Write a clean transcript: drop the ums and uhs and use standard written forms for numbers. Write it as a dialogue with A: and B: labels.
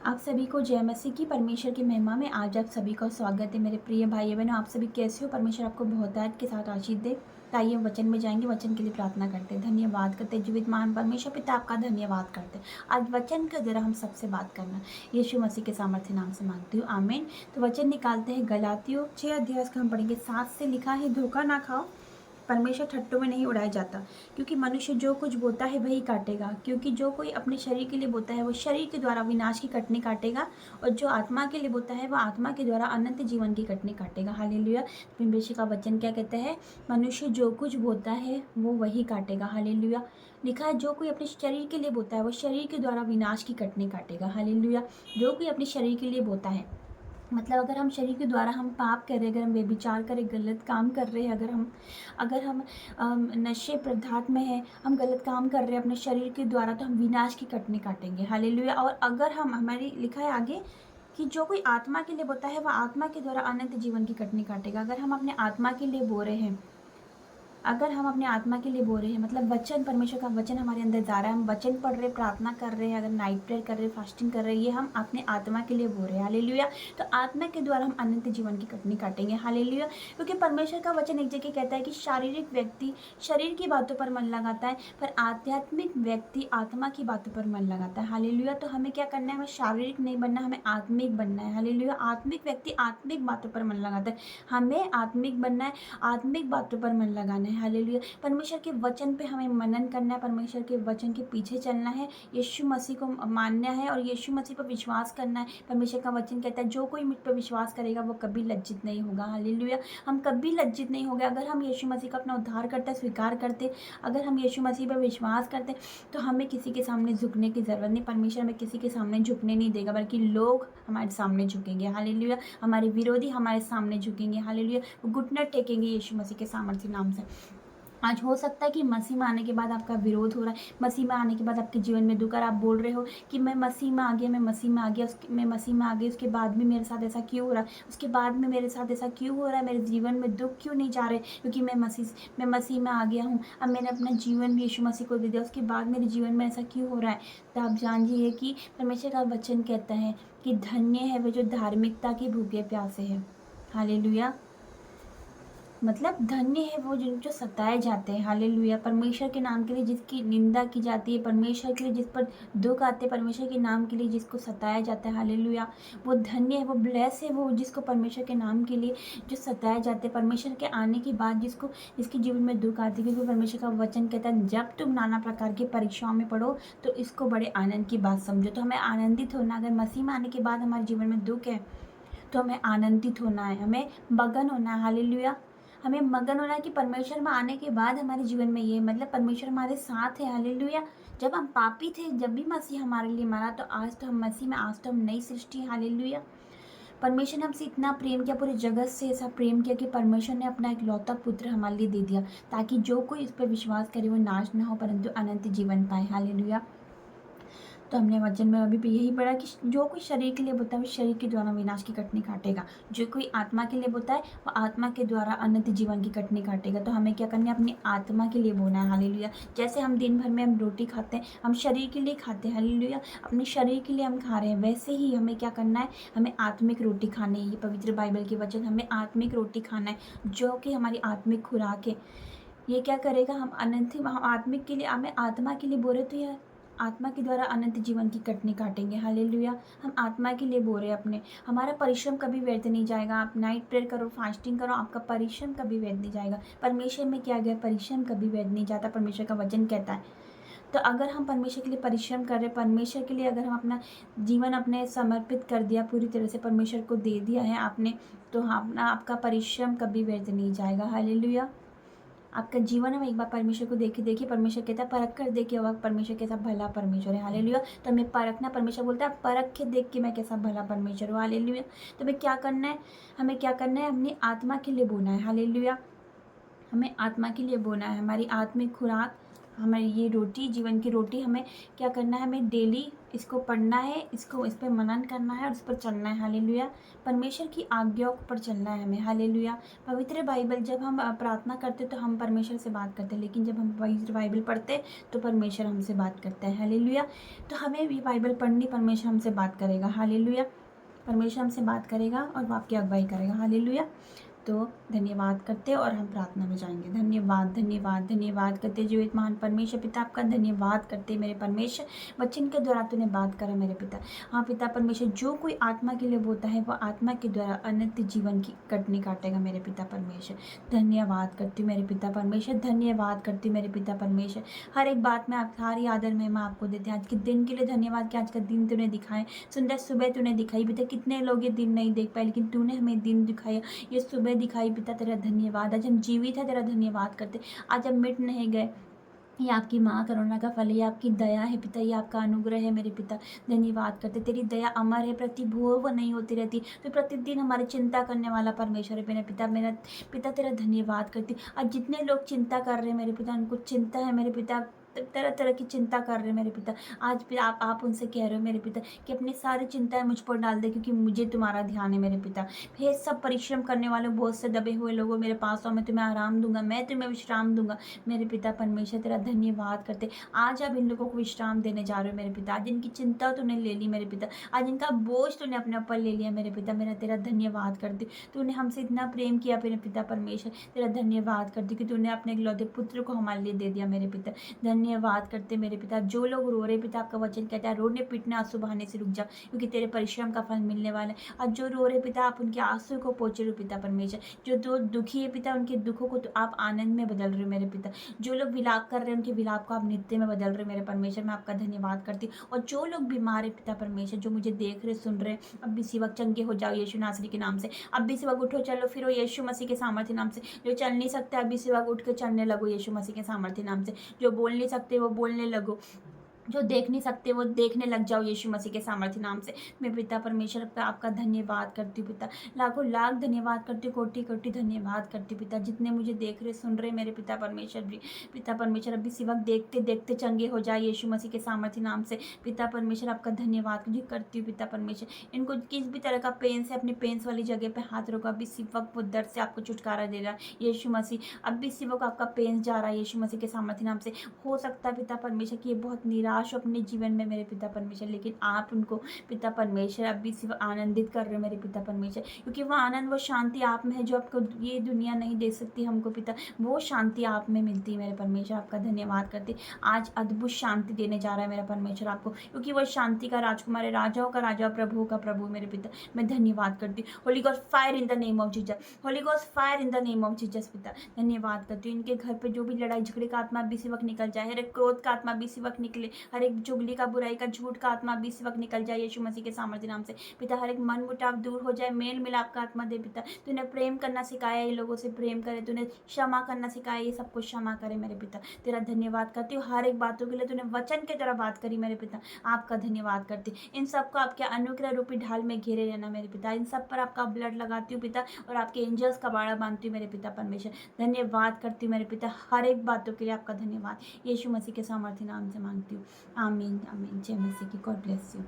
A: आप सभी को जय मसीह की। परमेश्वर की महिमा में आज आप सभी का स्वागत है। मेरे प्रिय भाई बहनों, आप सभी कैसे हो? परमेश्वर आपको बहुतायत के साथ आशीष दे। ताइए हम वचन में जाएंगे, वचन के लिए प्रार्थना करते हैं, धन्यवाद करते हैं। जीवित महान परमेश्वर पिता, आपका धन्यवाद करते हैं। आज वचन के जरा हम सबसे बात करना यीशु मसीह के सामर्थ्य नाम से मांगती हूँ, आमीन। तो वचन निकालते हैं गलातियों 6 अध्याय का हम पढ़ेंगे। 7 से लिखा है, धोखा ना खाओ, परमेश्वर ठट्टों में नहीं उड़ाया जाता, क्योंकि मनुष्य जो कुछ बोता है वही काटेगा। क्योंकि जो कोई अपने शरीर के लिए बोता है वो शरीर के द्वारा विनाश की कटनी काटेगा, और जो आत्मा के लिए बोता है वह आत्मा के द्वारा अनंत जीवन की कटनी काटेगा। हालेलुया। परमेश्वर का वचन क्या कहता है? मनुष्य जो कुछ बोता है वो वही काटेगा। हालेलुया। लिखा है, जो कोई अपने शरीर के लिए बोता है वो शरीर के द्वारा विनाश की कटनी काटेगा। हालेलुया। जो कोई अपने शरीर के लिए बोता है, मतलब अगर हम शरीर के द्वारा हम पाप कर रहे, अगर हम व्यभिचार करें, गलत काम कर रहे हैं, अगर हम नशे पदार्थ में हैं, हम गलत काम कर रहे हैं अपने शरीर के द्वारा, तो हम विनाश की कटनी काटेंगे। हालेलुया। और अगर हम, हमारी लिखा है आगे कि जो कोई आत्मा के लिए बोता है वह आत्मा के द्वारा अनंत जीवन की कटनी काटेगा। अगर हम अपने आत्मा के लिए बो रहे हैं, अगर हम अपने आत्मा के लिए बो रहे हैं, मतलब वचन, परमेश्वर का वचन हमारे अंदर जा रहा है, हम वचन पढ़ रहे, प्रार्थना कर रहे हैं, अगर नाइट प्रेयर कर रहे हैं, फास्टिंग कर रहे हैं, ये हम अपने आत्मा के लिए बो रहे हैं। हालेलुया। तो आत्मा के द्वारा हम अनंत जीवन की कटनी काटेंगे। हालेलुया। क्योंकि परमेश्वर का वचन एक जगह कहता है कि शारीरिक व्यक्ति शरीर की बातों पर मन लगाता है, पर आध्यात्मिक व्यक्ति आत्मा की बातों पर मन लगाता है। हालेलुया। तो हमें क्या करना है? हमें शारीरिक नहीं बनना, हमें आत्मिक बनना है। हालेलुया। आत्मिक व्यक्ति आत्मिक बातों पर मन लगाता है, हमें आत्मिक बनना है, आत्मिक बातों पर मन लगाना है। हालेलुया। परमेश्वर के वचन पे हमें मनन करना है, परमेश्वर के वचन के पीछे चलना है, यीशु मसीह को मानना है और यीशु मसीह पर विश्वास करना है। परमेश्वर का वचन कहता है, जो कोई मुझ पर विश्वास करेगा वो कभी लज्जित नहीं होगा। हालेलुया। हम कभी लज्जित नहीं होंगे अगर हम यीशु मसीह का अपना उद्धार करते, स्वीकार करते, अगर हम यीशु मसीह पर विश्वास करते, तो हमें किसी के सामने झुकने की जरूरत नहीं। परमेश्वर हमें किसी के सामने झुकने नहीं देगा, बल्कि लोग हमारे सामने झुकेंगे। हालेलुया। हमारे विरोधी हमारे सामने झुकेंगे। हालेलुया। वो घुटने टेकेंगे यीशु मसीह के सामर्थ्य नाम से। आज हो सकता है कि मसीह में आने के बाद आपका विरोध हो रहा है, मसीह में आने के बाद आपके जीवन में दुख, और आप बोल रहे हो कि मैं मसीह में आ गया, मैं मसीह में आ गया, मैं मसीह में आ गई, उसके बाद भी मेरे साथ ऐसा क्यों हो रहा है, उसके बाद में मेरे साथ ऐसा क्यों हो रहा है, मेरे जीवन में दुख क्यों नहीं जा रहे? क्योंकि मैं मसीह में आ गया हूँ, अब मैंने अपना जीवन भी यीशु मसीह को दे दिया, उसके बाद मेरे जीवन में ऐसा क्यों हो रहा है? तो आप जानिए कि परमेश्वर का वचन कहता है कि धन्य है वे जो धार्मिकता के भूखे प्यासे हैं। हालेलुया। मतलब धन्य है वो जो सताए जाते हैं। हालेलुया। परमेश्वर के नाम के लिए जिसकी निंदा की जाती है, परमेश्वर के लिए जिस पर दुख आते हैं, परमेश्वर के नाम के लिए जिसको सताया जाता है, हालेलुया, वो धन्य है, वो ब्लेस है, वो जिसको परमेश्वर के नाम के लिए जो सताए जाते हैं, परमेश्वर के आने के बाद जिसके जीवन में दुख आती है। क्योंकि परमेश्वर का वचन कहता है, जब तुम नाना प्रकार की परीक्षाओं में पढ़ो तो इसको बड़े आनंद की बात समझो। तो हमें आनंदित होना, अगर मसीह में आने के बाद हमारे जीवन में दुख है तो हमें आनंदित होना है, हमें मगन होना है। हालेलुया। हमें मगन होना है कि परमेश्वर में आने के बाद हमारे जीवन में ये, मतलब परमेश्वर हमारे साथ है। हालेलुया। जब हम पापी थे, जब भी मसीह हमारे लिए मरा, तो आज तो हम मसीह में, आज तो हम नई सृष्टि। हालेलुया। परमेश्वर ने हमसे इतना प्रेम किया, पूरे जगत से ऐसा प्रेम किया कि परमेश्वर ने अपना इकलौता पुत्र हमारे लिए दे दिया, ताकि जो कोई इस पर विश्वास करे वो नाश ना हो परंतु अनंत जीवन पाए। हालेलुया। तो हमने वचन में अभी भी यही पढ़ा कि जो कोई शरीर के लिए बोता है वो शरीर के द्वारा विनाश की कटनी काटेगा, जो कोई आत्मा के लिए बोता है वो आत्मा के द्वारा अनंत जीवन की कटनी काटेगा। तो हमें क्या करना है? अपनी आत्मा के लिए बोना है। हालेलुया। जैसे हम दिन भर में हम रोटी खाते हैं, हम शरीर के लिए खाते हैं, हालेलुया, अपने शरीर के लिए हम खा रहे हैं, वैसे ही हमें क्या करना है? हमें आत्मिक रोटी खानी है। ये पवित्र बाइबल के वचन, हमें आत्मिक रोटी खाना है, जो कि हमारी आत्मिक खुराक है। ये क्या करेगा? हम अनंत, हम आत्मिक के लिए, हमें आत्मा के लिए बोले तो यह आत्मा के द्वारा अनंत जीवन की कटनी काटेंगे। हालेलुया। हम आत्मा के लिए बोल रहे हैं अपने, हमारा परिश्रम कभी व्यर्थ नहीं जाएगा। आप नाइट प्रेयर करो, फास्टिंग करो, आपका परिश्रम कभी व्यर्थ नहीं जाएगा। परमेश्वर में क्या गया? परिश्रम कभी व्यर्थ नहीं जाता, परमेश्वर का वचन कहता है। तो अगर हम परमेश्वर के लिए परिश्रम कर रहे हैं, परमेश्वर के लिए अगर हम अपना जीवन अपने समर्पित कर दिया, पूरी तरह से परमेश्वर को दे दिया है आपने, तो आपका परिश्रम कभी व्यर्थ नहीं जाएगा। हालेलुया। आपका जीवन है, एक बार परमेश्वर को देखिए, परमेश्वर कहता है परख कर देखिए होगा परमेश्वर कैसा भला परमेश्वर है। हालेलुया। तो हमें परखना, परमेश्वर बोलता है परख के देख के मैं कैसा भला परमेश्वर हूँ। हालेलुया। तो हमें क्या करना है? हमें क्या करना है? अपनी आत्मा के लिए बोना है। हालेलुया। हमें आत्मा के लिए बोना है, हमारी आत्मिक खुराक, हमारी ये रोटी, जीवन की रोटी, हमें क्या करना है? हमें डेली इसको पढ़ना है, इसको इस पे मनन करना है और इस पर चलना है। हालेलुया। परमेश्वर की आज्ञाओं पर चलना है हमें। हालेलुया। पवित्र बाइबल जब हम प्रार्थना करते तो हम परमेश्वर से बात करते हैं, लेकिन जब हम पवित्र बाइबल पढ़ते तो परमेश्वर हमसे बात करता है। हालेलुया। तो हमें भी बाइबल पढ़नी, परमेश्वर हमसे बात करेगा। हालेलुया। परमेश्वर हमसे बात करेगा और वो आपकी अगुवाई करेगा। हालेलुया। तो धन्यवाद करते और हम प्रार्थना में जाएंगे। धन्यवाद धन्यवाद धन्यवाद करते जीवित महान परमेश्वर पिता, आपका धन्यवाद करते मेरे परमेश्वर। वचन के द्वारा तूने बात करा मेरे पिता। हाँ पिता परमेश्वर, जो कोई आत्मा के लिए बोता है वो आत्मा के द्वारा अनंत जीवन की कटनी काटेगा मेरे पिता परमेश्वर। धन्यवाद करती हूँ मेरे पिता परमेश्वर, धन्यवाद करती हूँ मेरे पिता परमेश्वर। हर एक बात में आप सारी आदर महिमा आपको देते हैं। आज के दिन के लिए धन्यवाद कि आज का दिन तूने दिखाए, सुंदर सुबह तूने दिखाई पिता। कितने लोग ये दिन नहीं देख पाए, लेकिन तूने हमें दिन दिखाया, ये सुबह दिखाई पिता। तेरा धन्यवाद। आज हम जीवित है, तेरा धन्यवाद करते। आज हम मिट नहीं गए। ये आपकी माँ करुणा का फल है, ये आपकी दया है पिता, ये आपका अनुग्रह है मेरे पिता। धन्यवाद करते। तेरी दया अमर है, प्रतिभूव वो नहीं होती रहती। तो प्रतिदिन हमारी चिंता करने वाला परमेश्वर है मेरे पिता। मेरा पिता तेरा धन्यवाद करती। आज जितने लोग चिंता कर रहे हैं मेरे पिता, उनको चिंता है मेरे पिता, तरह तरह की चिंता कर रहे हैं मेरे पिता। आज भी आप उनसे कह रहे हो मेरे पिता कि अपनी सारी चिंताएं मुझ पर डाल दे, क्योंकि मुझे तुम्हारा ध्यान है मेरे पिता। हे सब परिश्रम करने वाले बहुत से दबे हुए लोगों मेरे पास आओ, मैं तुम्हें आराम दूंगा, मैं तुम्हें विश्राम दूंगा मेरे पिता परमेश्वर। तेरा धन्यवाद करते। आज आप इन लोगों को विश्राम देने जा रहे हो मेरे पिता। आज इनकी चिंता तूने ले ली मेरे पिता, आज इनका बोझ तूने अपने ऊपर ले लिया मेरे पिता। मेरा तेरा धन्यवाद करती। तूने हमसे इतना प्रेम किया मेरे पिता परमेश्वर। तेरा धन्यवाद करती कि तूने अपने इकलौते पुत्र को हमारे लिए दे दिया मेरे पिता। धन्यवाद करते मेरे पिता। जो लोग रो रहे पिता, आपका वचन कहता है रोने पीटने आंसू बहाने से रुक जा, क्योंकि तेरे परिश्रम का फल मिलने वाला है। आज जो रो रहे पिता, आप उनके आंसू को पोंछ रहे हो पिता परमेश्वर। जो दो दुखी है पिता, उनके दुखों को तो आप आनंद में बदल रहे हो मेरे पिता। जो लोग विलाप कर रहे हैं, उनके विलाप को आप नित्य में बदल रहे हो मेरे परमेश्वर। मैं आपका धन्यवाद करती हूँ। और जो लोग बीमार है पिता परमेश्वर, जो मुझे देख रहे सुन रहे, अब भी इसी वक्त चंगे हो जाओ यीशु नासरी के नाम से। अब भी इसी वक्त उठो चलो फिरो यीशु मसीह के सामर्थ्य नाम से। जो चल नहीं सकते, अब भी इसी वक्त उठ के चलने लगो यीशु मसीह के सामर्थ्य नाम से। जो बोल नहीं सकते वो बोलने लगो, जो देख नहीं सकते वो देखने लग जाओ यीशु मसीह के सामर्थ्य नाम से। मैं पिता परमेश्वर पे आपका धन्यवाद करती हूँ पिता। लाखों लाख धन्यवाद करती हूँ, कोटि कोटि धन्यवाद करती हूँ पिता। जितने मुझे देख रहे सुन रहे मेरे पिता परमेश्वर भी, पिता परमेश्वर अभी इसी वक्त देखते देखते चंगे हो जाए यीशु मसीह के सामर्थ्य नाम से। पिता परमेश्वर आपका धन्यवाद करती हूँ पिता परमेश्वर। इनको किस भी तरह का पेन से अपने पेन्स वाली जगह पे हाथ रखो, अभी इसी वक्त वो दर्द से आपको छुटकारा दे रहा है यीशु मसीह। अभी इसी वक्त आपका पेन जा रहा है यीशु मसीह के सामर्थ्य नाम से। हो सकता है पिता परमेश्वर की ये बहुत निराश हो अपने जीवन में मेरे पिता परमेश्वर, लेकिन आप उनको पिता परमेश्वर अभी सिर्फ आनंदित कर रहे हो मेरे पिता परमेश्वर, क्योंकि वो आनंद वो शांति आप में है जो आपको ये दुनिया नहीं दे सकती हमको पिता। वो शांति आप में मिलती है मेरे परमेश्वर। आपका धन्यवाद करते। आज अद्भुत शांति देने जा रहा है मेरा परमेश्वर आपको, क्योंकि वो शांति का राजकुमार है, राजाओं का राजा, प्रभु का प्रभु मेरे पिता। मैं धन्यवाद करती हूँ। Holi ghost fire in the name of Jesus, Holi ghost fire in the name of Jesus पिता। धन्यवाद करती हूँ। इनके घर पे जो भी लड़ाई झगड़े का आत्मा भी इसी वक्त निकल जाए, हर एक क्रोध का आत्मा भी इसी वक्त निकले, हर एक चुगली का, बुराई का, झूठ का आत्मा भी इस वक्त निकल जाए यीशु मसीह के सामर्थ्य नाम से पिता। हर एक मन मुटाव दूर हो जाए, मेल मिलाप का आत्मा दे पिता। तूने प्रेम करना सिखाया, ये लोगों से प्रेम करे, तूने क्षमा करना सिखाया, ये सब कुछ क्षमा करे मेरे पिता। तेरा धन्यवाद करती हूँ हर एक बातों के लिए। तूने वचन की तरह बात करी मेरे पिता, आपका धन्यवाद करती। इन सबको आपके अनुग्रह रूपी ढाल में घेरे रहना मेरे पिता। इन सब पर आपका ब्लड लगाती हूँ पिता, और आपके एंजल्स का बाड़ा बांधती हूँ मेरे पिता परमेश्वर। धन्यवाद करती हूँ मेरे पिता, हर एक बातों के लिए आपका धन्यवाद यीशु मसीह के सामर्थ्य नाम से मांगती हूँ। आमीन आमीन। जय मसीह की। God bless you.